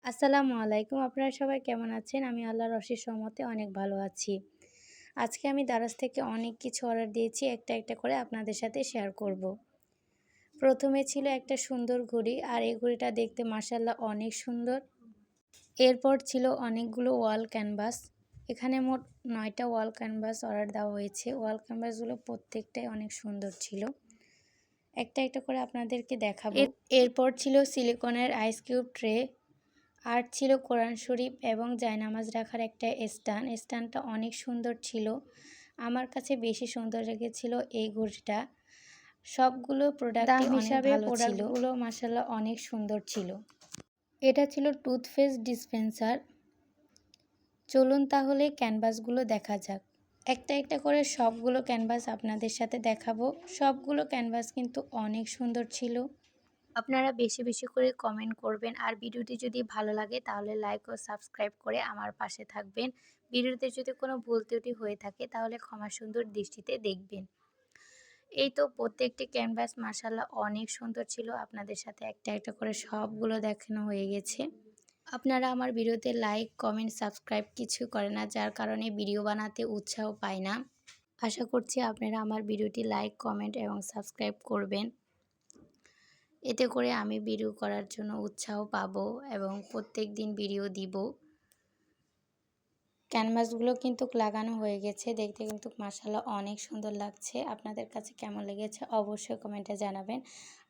আসসালামু আলাইকুম। আপনারা সবাই কেমন আছেন? আমি আল্লাহর অশেষ রহমতে অনেক ভালো আছি। আজকে আমি দারাজ থেকে অনেক কিছু অর্ডার দিয়েছি। একটা, একটা করে আপনাদের সাথে শেয়ার করব। প্রথমে ছিল একটা সুন্দর ঘড়ি, আর এই ঘড়িটা দেখতে মাশাআল্লাহ অনেক সুন্দর। এরপর ছিল অনেকগুলো ওয়াল ক্যানভাস। এখানে মোট ৯ টা ওয়াল ক্যানভাস অর্ডার দেওয়া হয়েছে। ওয়াল ক্যানভাসগুলো প্রত্যেকটাই অনেক সুন্দর ছিল। একটা, একটা করে আপনাদেরকে দেখাবো। এরপর ছিল সিলিকনের আইস কিউব ট্রে। আর ছিল কোরআন শরীফ এবং জায়নামাজ রাখার একটা স্ট্যান্ড। স্ট্যান্ডটা অনেক সুন্দর ছিল। আমার কাছে বেশি সুন্দর লেগেছিল এই ঘড়িটা। সবগুলো প্রোডাক্টই অনেক ভালো ছিল। প্রোডাক্টগুলো মাশাআল্লাহ অনেক সুন্দর ছিল। এটা ছিল টুথপেস্ট ডিসপেন্সার। চলুন তাহলে ক্যানভাসগুলো দেখা যাক। একটা একটা করে সবগুলো ক্যানভাস আপনাদের সাথে দেখাবো। সবগুলো ক্যানভাস কিন্তু অনেক সুন্দর ছিল। আপনারা বেশি বেশি করে কমেন্ট করবেন, আর ভিডিওটি যদি ভালো লাগে তাহলে লাইক ও সাবস্ক্রাইব করে আমার পাশে থাকবেন। ভিডিওতে যদি কোনো ভুল ত্রুটি হয়ে থাকে তাহলে ক্ষমা সুন্দর দৃষ্টিতে দেখবেন। এই তো প্রত্যেকটি ক্যানভাস মাশাআল্লাহ অনেক সুন্দর ছিল। আপনাদের সাথে একটা একটা করে সবগুলো দেখানো হয়ে গেছে। আপনারা আমার ভিডিওতে লাইক কমেন্ট সাবস্ক্রাইব কিছু করে না, যার কারণে ভিডিও বানাতে উৎসাহ পাই না। আশা করছি আপনারা আমার ভিডিওটি লাইক কমেন্ট এবং সাবস্ক্রাইব করবেন। এতে করে আমি ভিডিও করার জন্য উৎসাহ পাবো এবং প্রত্যেক দিন ভিডিও দিব। ক্যানভাসগুলো কিন্তু লাগানো হয়ে গেছে। দেখতে কিন্তু মাশাআল্লাহ অনেক সুন্দর লাগছে। আপনাদের কাছে কেমন লেগেছে অবশ্যই কমেন্টে জানাবেন।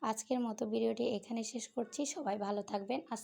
আজকের মতো ভিডিওটি এখানে শেষ করছি। সবাই ভালো থাকবেন।